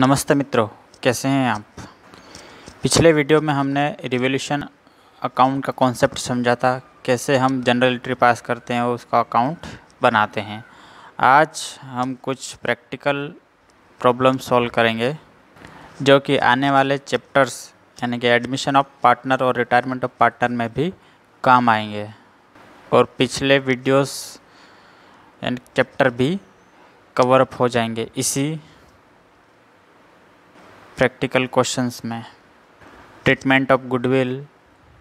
नमस्ते मित्रों, कैसे हैं आप। पिछले वीडियो में हमने रिवॉल्यूशन अकाउंट का कॉन्सेप्ट समझा था, कैसे हम जनरल एंट्री पास करते हैं और उसका अकाउंट बनाते हैं। आज हम कुछ प्रैक्टिकल प्रॉब्लम सॉल्व करेंगे जो कि आने वाले चैप्टर्स यानी कि एडमिशन ऑफ पार्टनर और रिटायरमेंट ऑफ पार्टनर में भी काम आएंगे और पिछले वीडियोस यानी चैप्टर भी कवर अप हो जाएंगे इसी प्रैक्टिकल क्वेश्चंस में। Treatment of goodwill,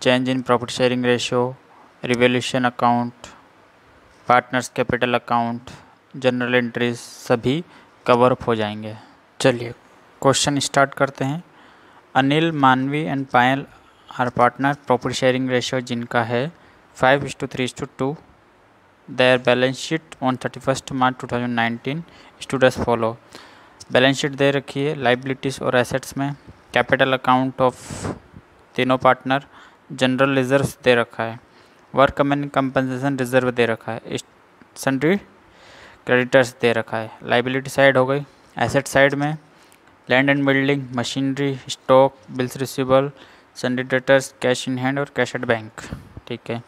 change in profit sharing ratio, revaluation account, partners capital account, journal entries सभी कवर अप हो जाएंगे। चलिए क्वेश्चन स्टार्ट करते हैं। Anil, Manvi and Payal are partner, profit sharing ratio जिनका है 5:3:2। Their balance sheet on 31 March 2019 stood as follow. Balance sheet दे रखी है लाइबिलिटीज़ और एसेट्स में। कैपिटल अकाउंट ऑफ तीनों पार्टनर, जनरल रिजर्व्स दे रखा है, वर्क एंड कंपनसेशन रिजर्व दे रखा है, सन्ड्री क्रेडिटर्स दे रखा है। लाइबिलिटी साइड हो गई। एसेट साइड में land and building, machinery, stock, bills receivable, sundry debtors, cash in hand और कैश एट बैंक। ठीक है।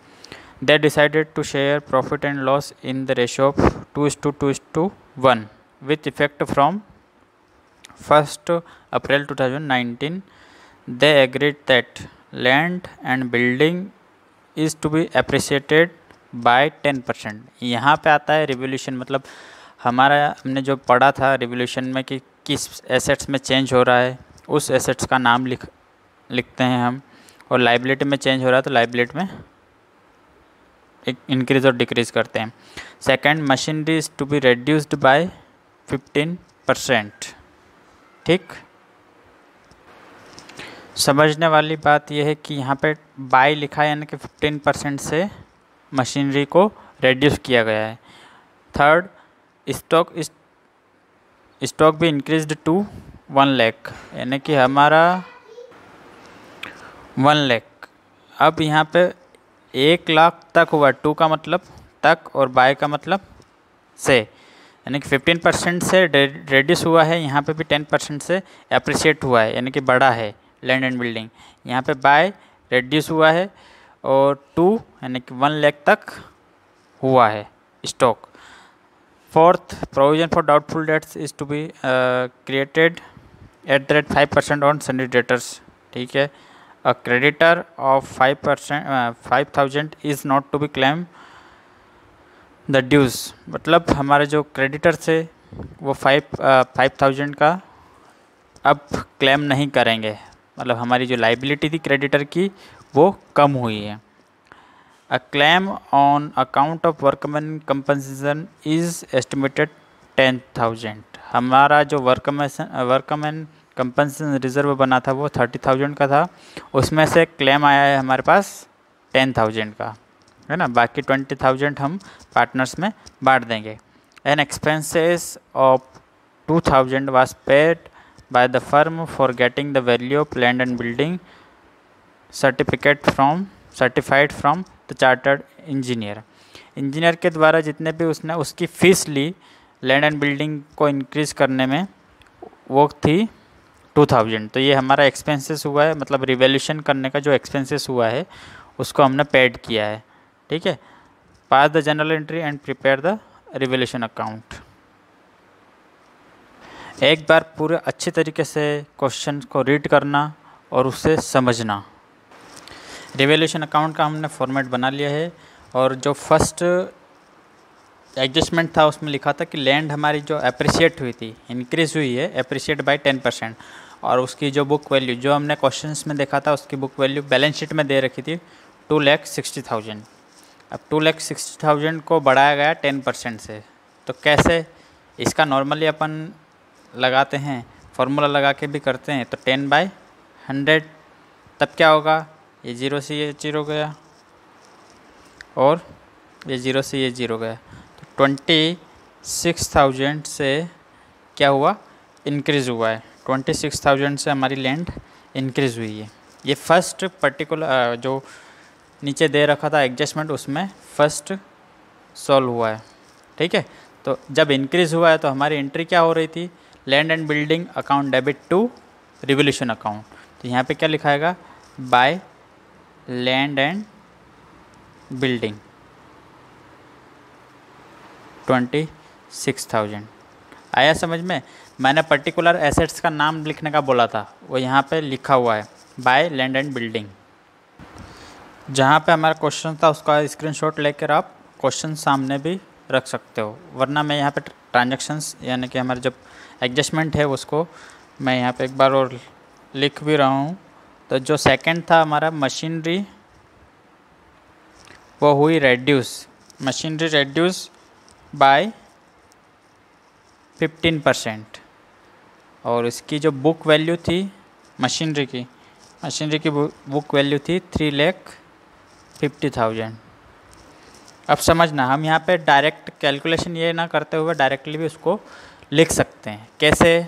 They decided to share profit and loss in the ratio of 2:2:1 with effect from 1st April 2019. They agreed that land and building is to be appreciated by 10%. यहाँ पे आता है revolution, मतलब हमने जो पढ़ा था रिवॉल्यूशन में कि किस एसेट्स में चेंज हो रहा है उस एसेट्स का नाम लिखते हैं हम, और लाइबिलिटी में चेंज हो रहा है तो लाइबिलिटी में एक इंक्रीज और डिक्रीज करते हैं। Second, machinery is to be reduced by 15%। ठीक। समझने वाली बात यह है कि यहाँ पे बाय लिखा है यानी कि 15% से मशीनरी को रेड्यूस किया गया है। थर्ड, स्टॉक भी इंक्रीज्ड टू 1 लाख यानी कि हमारा 1 लाख अब यहाँ पे 1 लाख तक हुआ। 2 का मतलब तक और बाय का मतलब से, यानी कि 15% से रेड्यूस हुआ है। यहाँ पे भी 10% से अप्रिशिएट हुआ है यानी कि बढ़ा है लैंड एंड बिल्डिंग। यहाँ पे बाय रेड्यूस हुआ है और 2 यानी कि 1 लाख तक हुआ है stock. Fourth, provision for doubtful debts is to be created at the rate 5% on sundry debtors. ठीक है। A creditor of 5,000 is not to be claim the dues, मतलब हमारे जो क्रेडिटर थे वो 5,000 का अब क्लेम नहीं करेंगे, मतलब हमारी जो लाइबिलिटी थी क्रेडिटर की वो कम हुई है। A claim on account of workman compensation is estimated 10,000। हमारा जो वर्कमैन कंपनसेशन रिजर्व बना था वो 30,000 का था, उसमें से क्लेम आया है हमारे पास 10,000 का, है ना। बाकी 20,000 हम पार्टनर्स में बांट देंगे। An expenses of 2,000 was paid by the firm for getting the value of land and building certified from the chartered engineer. Engineer के द्वारा जितने भी उसने उसकी फ़ीस ली लैंड एंड बिल्डिंग को इंक्रीज़ करने में वो थी 2,000। तो ये हमारा एक्सपेंसेस हुआ है, मतलब रिवॉल्यूशन करने का जो एक्सपेंसेस हुआ है उसको हमने पेड किया है। ठीक है। Pass the journal entry and prepare the revaluation account. एक बार पूरे अच्छे तरीके से क्वेश्चन को रीड करना और उसे समझना। रिवॉल्यूशन अकाउंट का हमने फॉर्मेट बना लिया है और जो फर्स्ट एडजस्टमेंट था उसमें लिखा था कि लैंड हमारी जो अप्रिशिएट हुई थी, इंक्रीज़ हुई है, अप्रिशिएट बाय 10%, और उसकी जो बुक वैल्यू जो हमने क्वेश्चंस में देखा था उसकी बुक वैल्यू बैलेंस शीट में दे रखी थी 2,60,000। अब 2,60,000 को बढ़ाया गया 10% से। तो कैसे इसका नॉर्मली अपन लगाते हैं, फार्मूला लगा के भी करते हैं। तो 10/100, तब क्या होगा, ये 0 से ये 0 गया और ये 0 से ये 0 गया, तो 26,000 से क्या हुआ, इंक्रीज़ हुआ है। 26,000 से हमारी लैंड इंक्रीज़ हुई है। ये फर्स्ट पर्टिकुलर जो नीचे दे रखा था एडजस्टमेंट उसमें फर्स्ट सॉल्व हुआ है। ठीक है। तो जब इंक्रीज़ हुआ है तो हमारी एंट्री क्या हो रही थी, land and building account debit to revolution account. तो यहाँ पे क्या लिखाएगा, बाय लैंड एंड बिल्डिंग 26,000। आया समझ में? मैंने पर्टिकुलर एसेट्स का नाम लिखने का बोला था, वो यहाँ पे लिखा हुआ है बाय लैंड एंड बिल्डिंग। जहाँ पे हमारा क्वेश्चन था उसका स्क्रीनशॉट लेकर आप क्वेश्चन सामने भी रख सकते हो, वरना मैं यहाँ पे ट्रांजैक्शंस यानी कि हमारे जब एडजस्टमेंट है उसको मैं यहाँ पे एक बार और लिख भी रहा हूँ। तो जो सेकंड था हमारा मशीनरी, वो हुई रेड्यूस, मशीनरी रेड्यूस बाय 15%। और इसकी जो बुक वैल्यू थी मशीनरी की बुक वैल्यू थी 3,50,000। अब समझना, हम यहाँ पे डायरेक्ट कैलकुलेशन ये ना करते हुए डायरेक्टली भी उसको लिख सकते हैं। कैसे?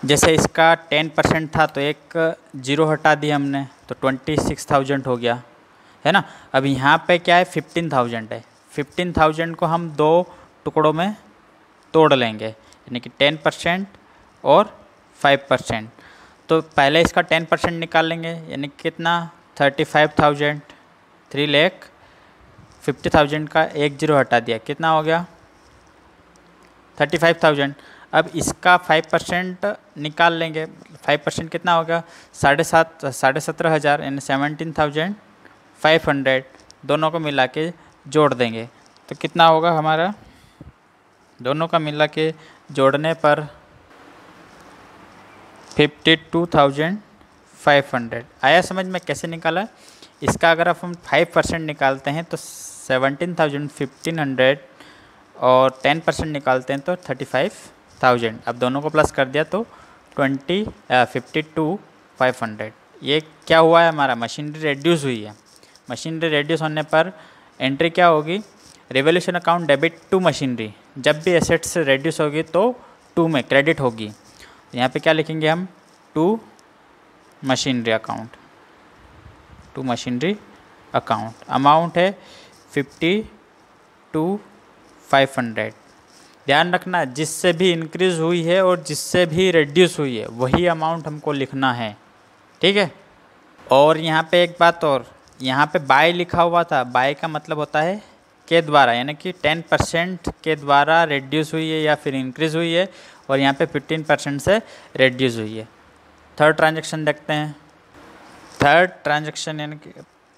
जैसे इसका 10% था तो एक जीरो हटा दिया हमने तो 26,000 हो गया, है ना। अब यहाँ पे क्या है, 15,000 है। 15,000 को हम दो टुकड़ों में तोड़ लेंगे, यानी कि 10% और 5%। तो पहले इसका 10% निकाल लेंगे, यानी कितना, 35,000। 3,50,000 का एक जीरो हटा दिया, कितना हो गया, 35,000। अब इसका 5% निकाल लेंगे, 5% कितना हो गया, 17,500 यानी 17,500। दोनों को मिला के जोड़ देंगे तो कितना होगा हमारा, दोनों का मिला के जोड़ने पर 52,500। आया समझ में कैसे निकाला? इसका अगर हम 5% निकालते हैं तो 17,500 और 10% निकालते हैं तो 35,000। अब दोनों को प्लस कर दिया तो 52,500। ये क्या हुआ है, हमारा मशीनरी रेड्यूस हुई है। मशीनरी रेड्यूस होने पर एंट्री क्या होगी, revolution account debit to machinery. जब भी एसेट्स रेड्यूस होगी तो टू में क्रेडिट होगी। यहाँ पे क्या लिखेंगे हम, to machinery account, to machinery account. Amount है 52,500। ध्यान रखना, जिससे भी इंक्रीज़ हुई है और जिससे भी रिड्यूस हुई है वही अमाउंट हमको लिखना है, ठीक है। और यहाँ पे एक बात और, यहाँ पे बाय लिखा हुआ था, बाय का मतलब होता है के द्वारा, यानी कि 10% के द्वारा रिड्यूस हुई है या फिर इंक्रीज़ हुई है, और यहाँ पे 15% से रिड्यूस हुई है। थर्ड ट्रांजैक्शन देखते हैं। थर्ड ट्रांजैक्शन यानी कि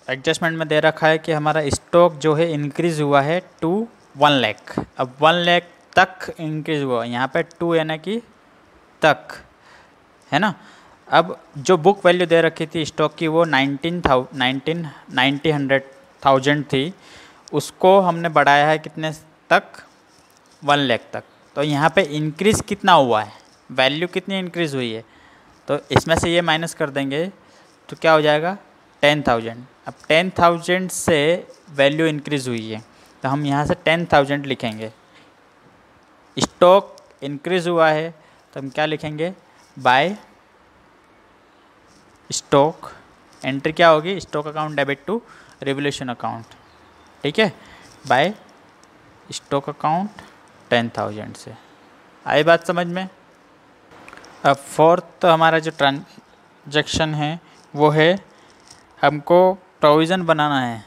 एडजस्टमेंट में दे रखा है कि हमारा स्टॉक जो है इंक्रीज़ हुआ है टू 1 लाख। अब 1 लाख तक इंक्रीज़ हुआ, यहाँ पे 2 यानी कि तक, है ना। अब जो बुक वैल्यू दे रखी थी स्टॉक की वो 90,000 थी, उसको हमने बढ़ाया है कितने तक, 1 लाख तक। तो यहाँ पे इंक्रीज़ कितना हुआ है, वैल्यू कितनी इंक्रीज़ हुई है, तो इसमें से ये माइनस कर देंगे तो क्या हो जाएगा, 10,000। अब 10,000 से वैल्यू इंक्रीज़ हुई है तो हम यहाँ से 10,000 लिखेंगे। स्टॉक इंक्रीज़ हुआ है तो हम क्या लिखेंगे, बाय स्टॉक। एंट्री क्या होगी, stock account debit to revolution account, ठीक है, बाय स्टॉक अकाउंट 10,000 से। आई बात समझ में? अब फोर्थ हमारा जो ट्रांजैक्शन है वो है, हमको प्रोविज़न बनाना है।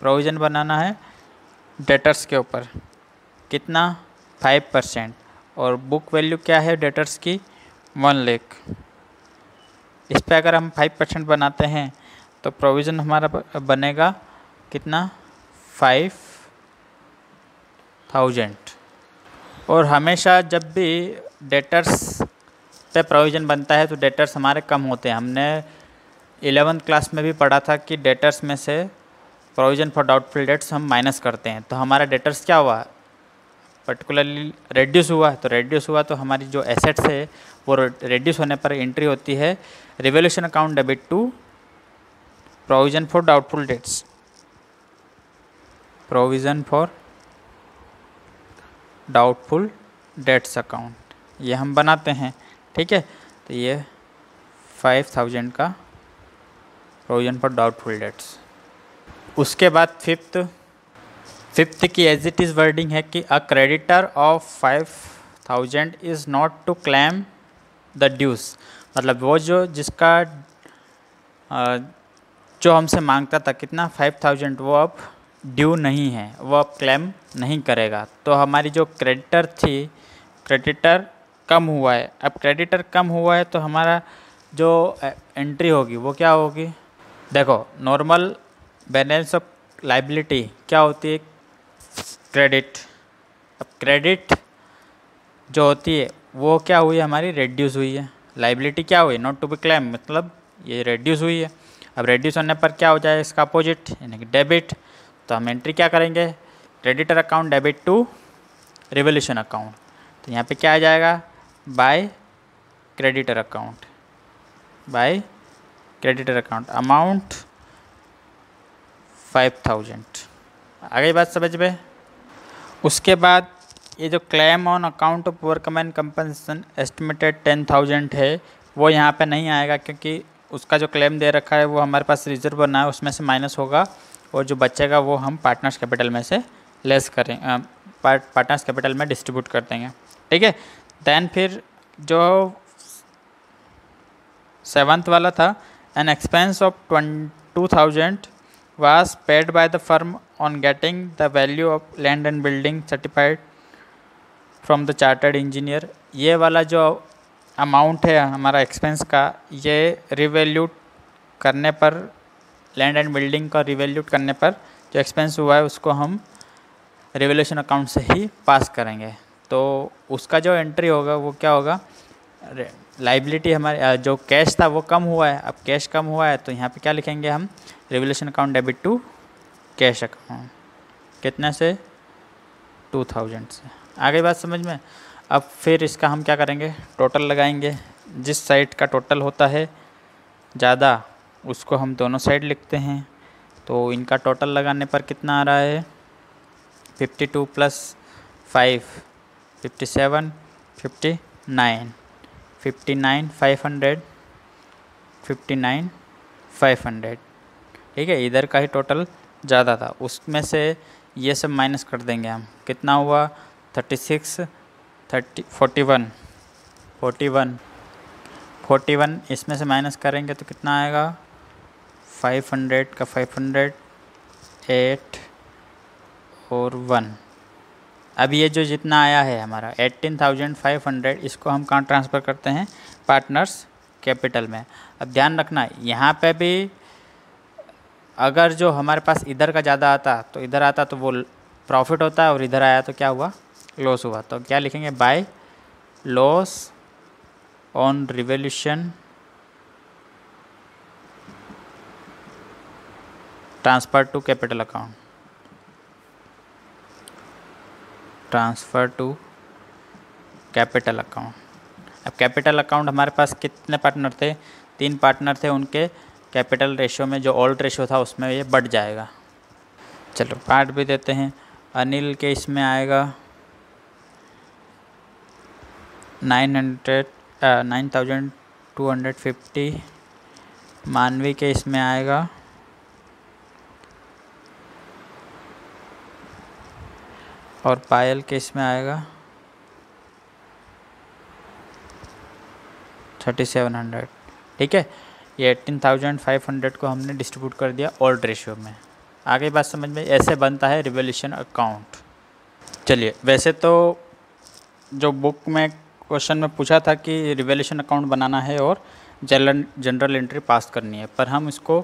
प्रोविज़न बनाना है डेटर्स के ऊपर, कितना, 5%। और बुक वैल्यू क्या है डेटर्स की, 1 लाख। इस पे अगर हम 5% बनाते हैं तो प्रोविज़न हमारा बनेगा कितना, 5,000। और हमेशा जब भी डेटर्स पे प्रोविज़न बनता है तो डेटर्स हमारे कम होते हैं। हमने 11th क्लास में भी पढ़ा था कि डेटर्स में से प्रोविज़न फॉर डाउटफुल डेट्स हम माइनस करते हैं। तो हमारा डेटर्स क्या हुआ, पर्टिकुलरली रेड्यूस हुआ। तो रेड्यूस हुआ तो हमारी जो एसेट्स है वो रेड्यूस होने पर एंट्री होती है revolution account debit to provision for doubtful debts, provision for doubtful debts account, ये हम बनाते हैं, ठीक है। तो ये 5,000 का प्रोविज़न फॉर डाउटफुल डेट्स। उसके बाद फिफ्थ की एज इट इज़ वर्डिंग है कि a creditor of 1000 is not to claim the dues, मतलब वो जो जिसका जो हमसे मांगता था कितना 5000, वो अब ड्यू नहीं है, वो अब क्लेम नहीं करेगा। तो हमारी जो क्रेडिटर थी, क्रेडिटर कम हुआ है। अब क्रेडिटर कम हुआ है तो हमारा जो एंट्री होगी वो क्या होगी? देखो, नॉर्मल बैलेंस ऑफ लाइबिलिटी क्या होती है? क्रेडिट। अब क्रेडिट जो होती है वो क्या हुई? हमारी रेड्यूस हुई है। लाइबिलिटी क्या हुई? नॉट टू बी क्लेम, मतलब ये रेड्यूस हुई है। अब रेड्यूस होने पर क्या हो जाए? इसका अपोजिट यानी कि डेबिट। तो हम एंट्री क्या करेंगे? Creditor account debit to revolution account. तो यहाँ पे क्या आ जाएगा? By creditor account, by creditor account, amount 5000। आ गई बात समझ में? उसके बाद ये जो claim on account of workman and compensation estimated 10,000 है, वो यहाँ पे नहीं आएगा, क्योंकि उसका जो क्लेम दे रखा है वो हमारे पास रिजर्व बना है, उसमें से माइनस होगा, और जो बचेगा वो हम पार्टनर्स कैपिटल में से लेस करें, पार्टनर्स कैपिटल में डिस्ट्रीब्यूट कर देंगे। ठीक है। दैन फिर जो 7th वाला था, an expense of 22,000 was paid by the firm on getting the value of land and building certified from the chartered engineer। ये वाला जो अमाउंट है हमारा एक्सपेंस का, ये रिवैल्यूट करने पर, लैंड एंड बिल्डिंग का रिवैल्यूट करने पर जो एक्सपेंस हुआ है उसको हम रिवैल्यूएशन अकाउंट से ही पास करेंगे। तो उसका जो एंट्री होगा वो क्या होगा? लाइबिलिटी हमारे जो कैश था वो कम हुआ है। अब कैश कम हुआ है तो यहाँ पे क्या लिखेंगे हम? Revolution account debit to cash account. कितने से? 2000 से। आ गई बात समझ में? अब फिर इसका हम क्या करेंगे? टोटल लगाएंगे। जिस साइड का टोटल होता है ज़्यादा उसको हम दोनों साइड लिखते हैं। तो इनका टोटल लगाने पर कितना आ रहा है? 52 + 5 57, 59, 500, 59,500। ठीक है, इधर का ही टोटल ज़्यादा था, उसमें से ये सब माइनस कर देंगे हम। कितना हुआ? 36, 41 इसमें से माइनस करेंगे तो कितना आएगा? 500 का 500, 8 और 1। अब ये जो जितना आया है हमारा 18,500, इसको हम कहाँ ट्रांसफ़र करते हैं? पार्टनर्स कैपिटल में। अब ध्यान रखना, यहाँ पे भी अगर जो हमारे पास इधर का ज़्यादा आता तो इधर आता तो वो प्रॉफिट होता है, और इधर आया तो क्या हुआ? लॉस हुआ। तो क्या लिखेंगे? By loss on revolution transfer to capital account, transfer to capital account. अब कैपिटल अकाउंट हमारे पास कितने पार्टनर थे? 3 पार्टनर थे, उनके कैपिटल रेशियो में जो ओल्ड रेशियो था उसमें ये बढ़ जाएगा। चलो पार्ट भी देते हैं। अनिल के इसमें आएगा 9,250, मानवी के इसमें आएगा और पायल के इसमें आएगा 3,700। ठीक है, ये 18,500 को हमने डिस्ट्रीब्यूट कर दिया ओल्ड रेशियो में। आगे बात समझ में? ऐसे बनता है रिवोल्यूशन अकाउंट। चलिए, वैसे तो जो बुक में क्वेश्चन में पूछा था कि रिवोल्यूशन अकाउंट बनाना है और जनरल एंट्री पास करनी है, पर हम इसको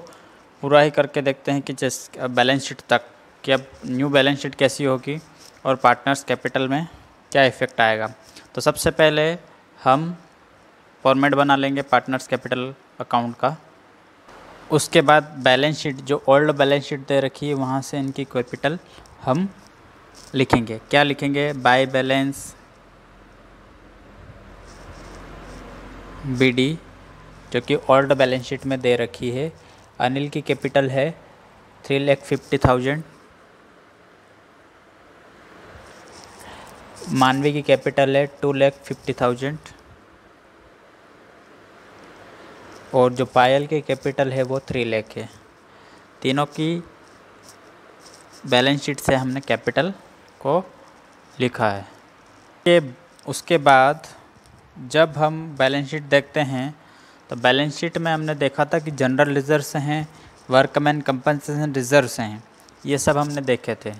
पूरा ही करके देखते हैं कि जैसे बैलेंस शीट तक कि अब न्यू बैलेंस शीट कैसी होगी और पार्टनर्स कैपिटल में क्या इफ़ेक्ट आएगा। तो सबसे पहले हम फॉर्मेट बना लेंगे पार्टनर्स कैपिटल अकाउंट का। उसके बाद बैलेंस शीट, जो ओल्ड बैलेंस शीट दे रखी है वहाँ से इनकी कैपिटल हम लिखेंगे। क्या लिखेंगे? बाय बैलेंस बीडी, जो कि ओल्ड बैलेंस शीट में दे रखी है। अनिल की कैपिटल है 3,50,000, मानवी की कैपिटल है 2,50,000, और जो पायल की कैपिटल है वो 3 लाख है। तीनों की बैलेंस शीट से हमने कैपिटल को लिखा है। ये उसके बाद जब हम बैलेंस शीट देखते हैं तो बैलेंस शीट में हमने देखा था कि जनरल रिजर्व्स हैं, वर्कमैन कंपनसेशन रिजर्व्स हैं, ये सब हमने देखे थे।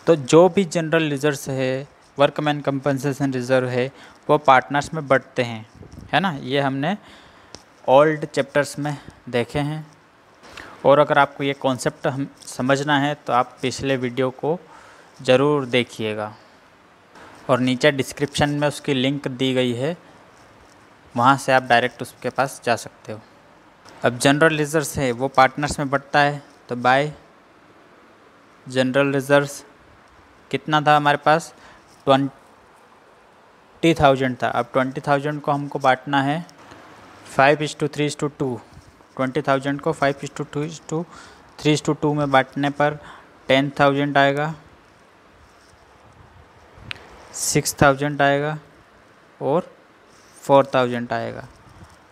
तो जो भी जनरल रिजर्व्स है, वर्कमैन कंपनसेशन रिजर्व है, वो पार्टनर्स में बढ़ते हैं, है ना। ये हमने ओल्ड चैप्टर्स में देखे हैं। और अगर आपको ये कॉन्सेप्ट हम समझना है तो आप पिछले वीडियो को ज़रूर देखिएगा, और नीचे डिस्क्रिप्शन में उसकी लिंक दी गई है, वहाँ से आप डायरेक्ट उसके पास जा सकते हो। अब जनरल रिजर्व्स है वो पार्टनर्स में बढ़ता है, तो बाय जनरल रिजर्व्स कितना था हमारे पास, 20,000 था। अब 20,000 को हमको बांटना है 5:3:2। 20,000 को 5:3:2 में बांटने पर 10,000 आएगा, 6,000 आएगा और 4,000 आएगा।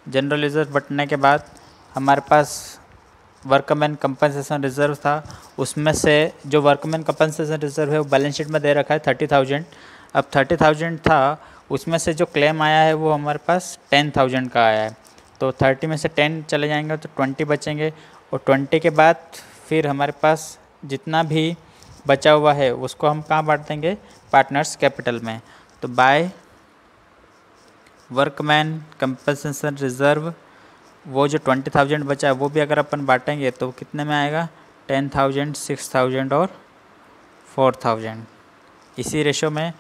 जनरल रिजर्व बटने के बाद हमारे पास वर्कमैन कंपनसेशन रिजर्व था, उसमें से जो वर्कमैन कंपनसेशन रिजर्व है वो बैलेंस शीट में दे रखा है 30,000। अब 30,000 था, उसमें से जो क्लेम आया है वो हमारे पास 10,000 का आया है। तो 30 में से 10 चले जाएंगे तो 20 बचेंगे, और 20 के बाद फिर हमारे पास जितना भी बचा हुआ है उसको हम कहाँ बांट देंगे, पार्टनर्स कैपिटल में। तो बाय वर्कमैन कंपनसेशन रिजर्व वो जो 20,000 बचा है वो भी अगर अपन बांटेंगे तो कितने में आएगा, 10,000, 6,000 और 4,000। इसी रेशो में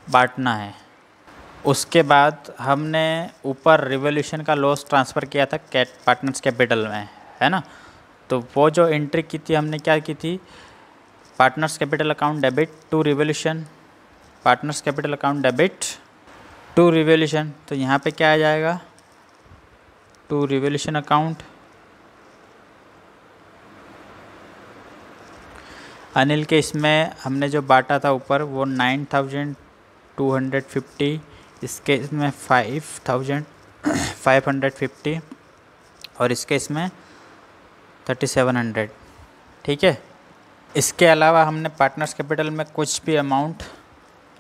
बांटना है। उसके बाद हमने ऊपर रिवोल्यूशन का लॉस ट्रांसफ़र किया था पार्टनर्स कैपिटल में, है ना। तो वो जो एंट्री की थी हमने क्या की थी, partners capital account debit to revolution, partners capital account debit to revolution. तो यहाँ पे क्या आ जाएगा, टू रिवोल्यूशन अकाउंट। अनिल के इसमें हमने जो बांटा था ऊपर वो 9,250, इसके इसमें 5,550 और इसके इसमें 3,700, ठीक है। इसके अलावा हमने पार्टनर्स कैपिटल में कुछ भी अमाउंट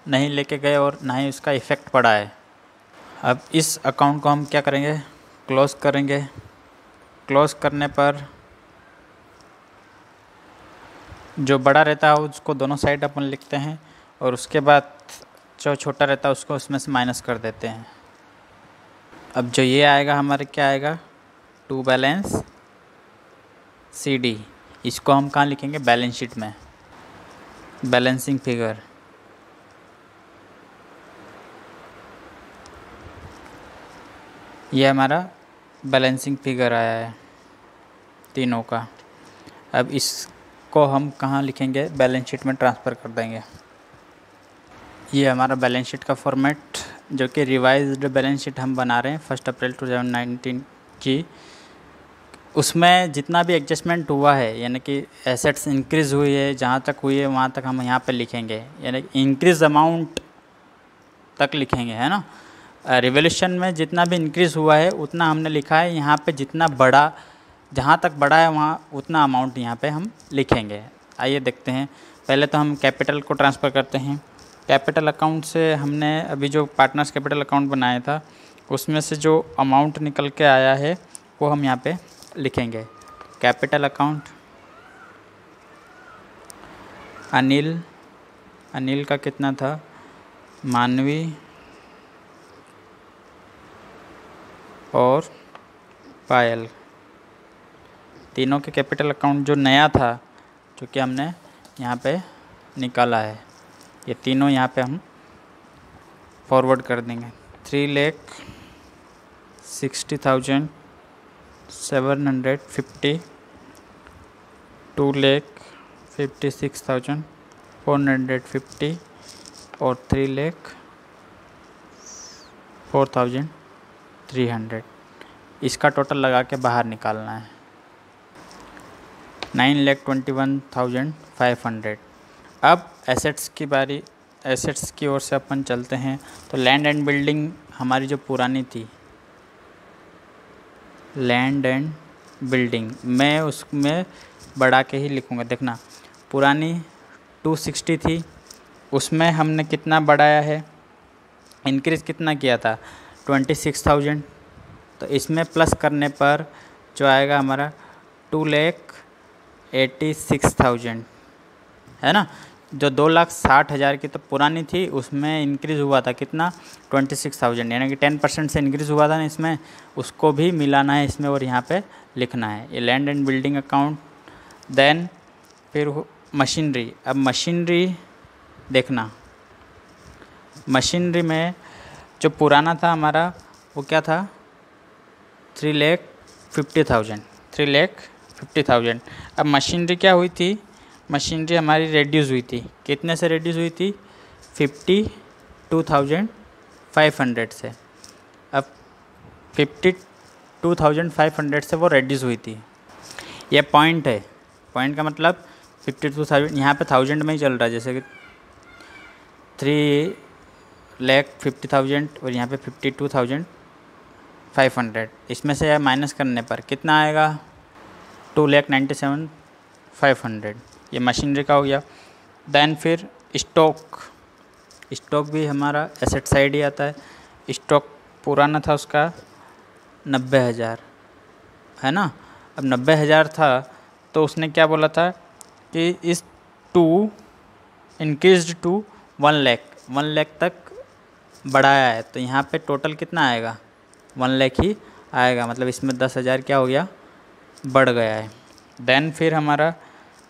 नहीं लेके गए और ना ही उसका इफ़ेक्ट पड़ा है। अब इस अकाउंट को हम क्या करेंगे, क्लोज़ करेंगे। क्लोज़ करने पर जो बड़ा रहता है उसको दोनों साइड अपन लिखते हैं, और उसके बाद जो छोटा रहता है उसको उसमें से माइनस कर देते हैं। अब जो ये आएगा हमारे क्या आएगा, टू बैलेंस CD, इसको हम कहाँ लिखेंगे, बैलेंस शीट में, बैलेंसिंग फिगर। ये हमारा बैलेंसिंग फिगर आया है तीनों का। अब इसको हम कहाँ लिखेंगे, बैलेंस शीट में ट्रांसफ़र कर देंगे। ये हमारा बैलेंस शीट का फॉर्मेट, जो कि रिवाइज्ड बैलेंस शीट हम बना रहे हैं 1 अप्रैल 2019 की। उसमें जितना भी एडजस्टमेंट हुआ है, यानी कि एसेट्स इंक्रीज़ हुई है, जहाँ तक हुई है वहाँ तक हम यहाँ पे लिखेंगे, यानी इंक्रीज़ अमाउंट तक लिखेंगे, है ना। रिवोल्यूशन में जितना भी इंक्रीज़ हुआ है उतना हमने लिखा है, यहाँ पे जितना बड़ा, जहाँ तक बड़ा है वहाँ उतना अमाउंट यहाँ पे हम लिखेंगे। आइए देखते हैं। पहले तो हम कैपिटल को ट्रांसफ़र करते हैं। कैपिटल अकाउंट से हमने अभी जो पार्टनर्स कैपिटल अकाउंट बनाया था उसमें से जो अमाउंट निकल के आया है वो हम यहाँ पे लिखेंगे। कैपिटल अकाउंट अनिल का कितना था, मानवी और पायल, तीनों के कैपिटल अकाउंट जो नया था, जो कि हमने यहाँ पे निकाला है, ये तीनों यहाँ पे हम फॉरवर्ड कर देंगे। 3,60,750, 2,56,450 और 3,04,300। इसका टोटल लगा के बाहर निकालना है 9,21,500। अब एसेट्स की बारी, एसेट्स की ओर से अपन चलते हैं। तो लैंड एंड बिल्डिंग हमारी जो पुरानी थी, लैंड एंड बिल्डिंग, मैं उसमें बढ़ा के ही लिखूँगा। देखना, पुरानी 260 थी, उसमें हमने कितना बढ़ाया है, इंक्रीज़ कितना किया था 26,000, तो इसमें प्लस करने पर जो आएगा हमारा 2,86,000 है ना। जो 2,60,000 की तो पुरानी थी उसमें इंक्रीज़ हुआ था कितना 26,000, यानी कि 10% से इंक्रीज़ हुआ था ना इसमें, उसको भी मिलाना है इसमें और यहाँ पे लिखना है। ये land and building account. Then फिर मशीनरी। अब मशीनरी देखना, मशीनरी में जो पुराना था हमारा वो क्या था 3,50,000। अब मशीनरी क्या हुई थी, मशीनरी हमारी रिड्यूस हुई थी, कितने से रिड्यूस हुई थी 52,500 से। अब 52,500 से वो रिड्यूस हुई थी, ये पॉइंट है। पॉइंट का मतलब 52,000 यहाँ पे 1000 में ही चल रहा है, जैसे कि 3,50,000 और यहाँ पे 52,500, इसमें से माइनस करने पर कितना आएगा 2,97,500। ये मशीनरी का हो गया। देन फिर स्टॉक, स्टॉक भी हमारा एसेट साइड ही आता है। स्टॉक पुराना था उसका 90,000 है ना। अब 90,000 था तो उसने क्या बोला था कि इस टू इंक्रीज्ड टू 1 लाख तक बढ़ाया है, तो यहाँ पे टोटल कितना आएगा 1 लाख ही आएगा, मतलब इसमें 10,000 क्या हो गया बढ़ गया है। देन फिर हमारा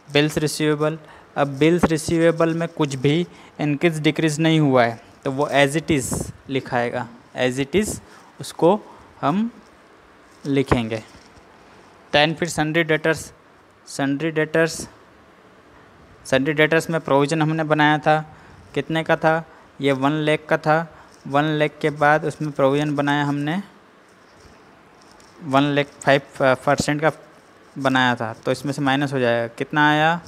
बिल्स रिसीवेबल। अब बिल्स रिसीवेबल में कुछ भी इंक्रीज डिक्रीज़ नहीं हुआ है तो वो एज इट इज़ लिखाएगा, एज इट इज़ उसको हम लिखेंगे। देन फिर सन्ड्री डेटर्स। सन्ड्री डेटर्स में प्रोविज़न हमने बनाया था, कितने का था ये 1 लाख का था। 1 लाख के बाद उसमें प्रोविज़न बनाया हमने 1,05% का बनाया था, तो इसमें से माइनस हो जाएगा, कितना आया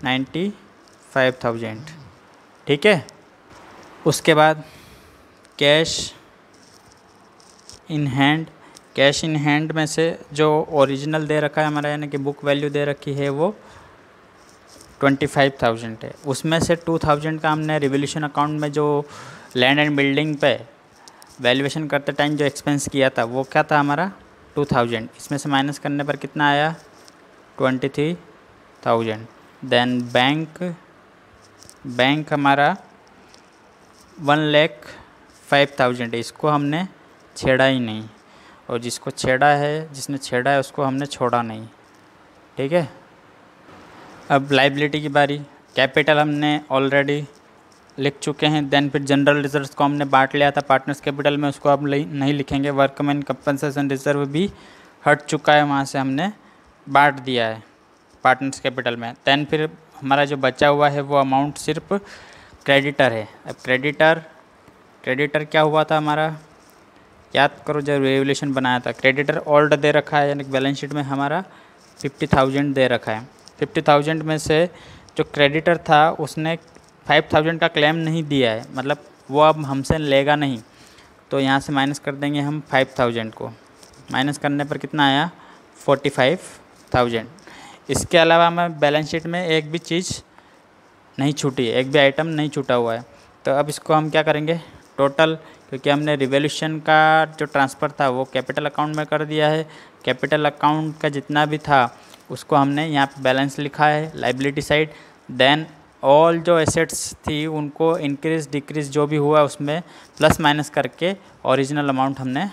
95,000। ठीक है। उसके बाद cash in hand. Cash in hand में से जो ओरिजिनल दे रखा है हमारा, यानी कि बुक वैल्यू दे रखी है वो 25,000 है। उसमें से 2,000 का हमने रिवोल्यूशन अकाउंट में जो लैंड एंड बिल्डिंग पे वैल्यूएशन करते टाइम जो एक्सपेंस किया था वो क्या था हमारा 2,000। इसमें से माइनस करने पर कितना आया 23,000। देन बैंक हमारा 1,05,000 है, इसको हमने छेड़ा ही नहीं, और जिसने छेड़ा है उसको हमने छोड़ा नहीं। ठीक है। अब लाइबिलिटी की बारी। कैपिटल हमने ऑलरेडी लिख चुके हैं। देन फिर जनरल रिजर्व्स को हमने बांट लिया था पार्टनर्स कैपिटल में, उसको अब नहीं लिखेंगे। वर्कमैन कंपनसेशन रिजर्व भी हट चुका है, वहाँ से हमने बांट दिया है पार्टनर्स कैपिटल में। देन फिर हमारा जो बचा हुआ है वो अमाउंट सिर्फ क्रेडिटर है। अब क्रेडिटर क्या हुआ था हमारा, याद करो जब रेवल्यूशन बनाया था। क्रेडिटर ओल्ड दे रखा है, यानी बैलेंस शीट में हमारा 50,000 दे रखा है। 50,000 में से जो क्रेडिटर था उसने 5,000 का क्लेम नहीं दिया है, मतलब वो अब हमसे लेगा नहीं, तो यहाँ से माइनस कर देंगे हम 5,000 को। माइनस करने पर कितना आया 45,000। इसके अलावा हमें बैलेंस शीट में एक भी चीज़ नहीं छूटी है, एक भी आइटम नहीं छूटा हुआ है। तो अब इसको हम क्या करेंगे टोटल, क्योंकि हमने रिवोल्यूशन का जो ट्रांसफ़र था वो कैपिटल अकाउंट में कर दिया है। कैपिटल अकाउंट का जितना भी था उसको हमने यहाँ पे बैलेंस लिखा है लाइबिलिटी साइड। देन ऑल जो एसेट्स थी उनको इंक्रीज डिक्रीज जो भी हुआ उसमें प्लस माइनस करके ओरिजिनल अमाउंट हमने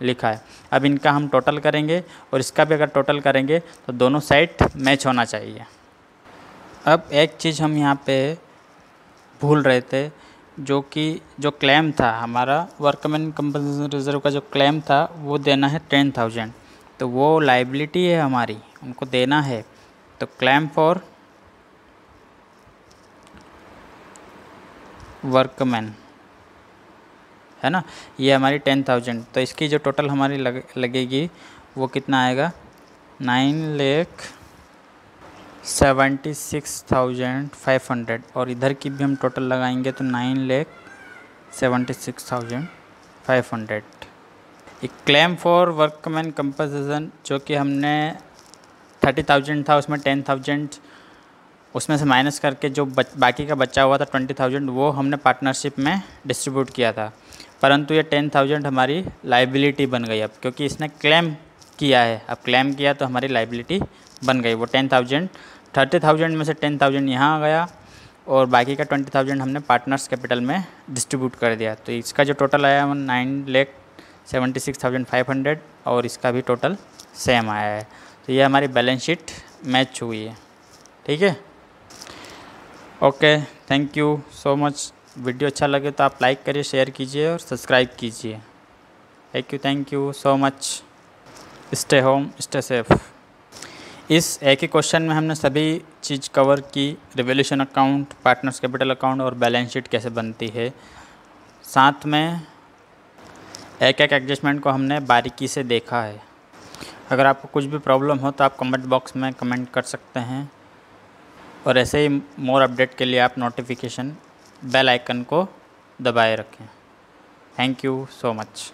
लिखा है। अब इनका हम टोटल करेंगे और इसका भी अगर टोटल करेंगे तो दोनों साइड मैच होना चाहिए। अब एक चीज़ हम यहाँ पे भूल रहे थे, जो क्लेम था हमारा वर्कमैन कंपनसेशन रिजर्व का जो क्लेम था वो देना है 10,000, तो वो लाइबिलिटी है हमारी, उनको देना है। तो क्लेम फॉर वर्कमैन है ना, ये हमारी 10,000, तो इसकी जो टोटल हमारी लगेगी वो कितना आएगा 9,76,500, और इधर की भी हम टोटल लगाएंगे तो 9,76,500। एक क्लेम फॉर वर्कमैन कंपनसेशन जो कि हमने 30,000 था उसमें 10,000 उसमें से माइनस करके जो बाकी का बचा हुआ था 20,000 वो हमने पार्टनरशिप में डिस्ट्रीब्यूट किया था, परंतु ये 10,000 हमारी लाइबिलिटी बन गई अब, क्योंकि इसने क्लेम किया है। अब क्लेम किया तो हमारी लाइबिलिटी बन गई। वो 10,000 30,000 में से 10,000 यहाँ आ गया और बाकी का 20,000 हमने पार्टनर्स कैपिटल में डिस्ट्रीब्यूट कर दिया। तो इसका जो टोटल आया वो 9,76,500 और इसका भी टोटल सेम आया है। तो ये हमारी बैलेंस शीट मैच हुई है। ठीक है, okay, thank you so much. Video अच्छा लगे तो आप लाइक करिए, शेयर कीजिए और सब्सक्राइब कीजिए। Thank you so much. Stay home, stay safe. इस एक ही क्वेश्चन में हमने सभी चीज़ कवर की, revolution account, partners capital account और बैलेंस शीट कैसे बनती है। साथ में एक एक एडजस्टमेंट को हमने बारीकी से देखा है। अगर आपको कुछ भी प्रॉब्लम हो तो आप कमेंट बॉक्स में कमेंट कर सकते हैं, और ऐसे ही मोर अपडेट के लिए आप नोटिफिकेशन बेल आइकन को दबाए रखें। Thank you so much.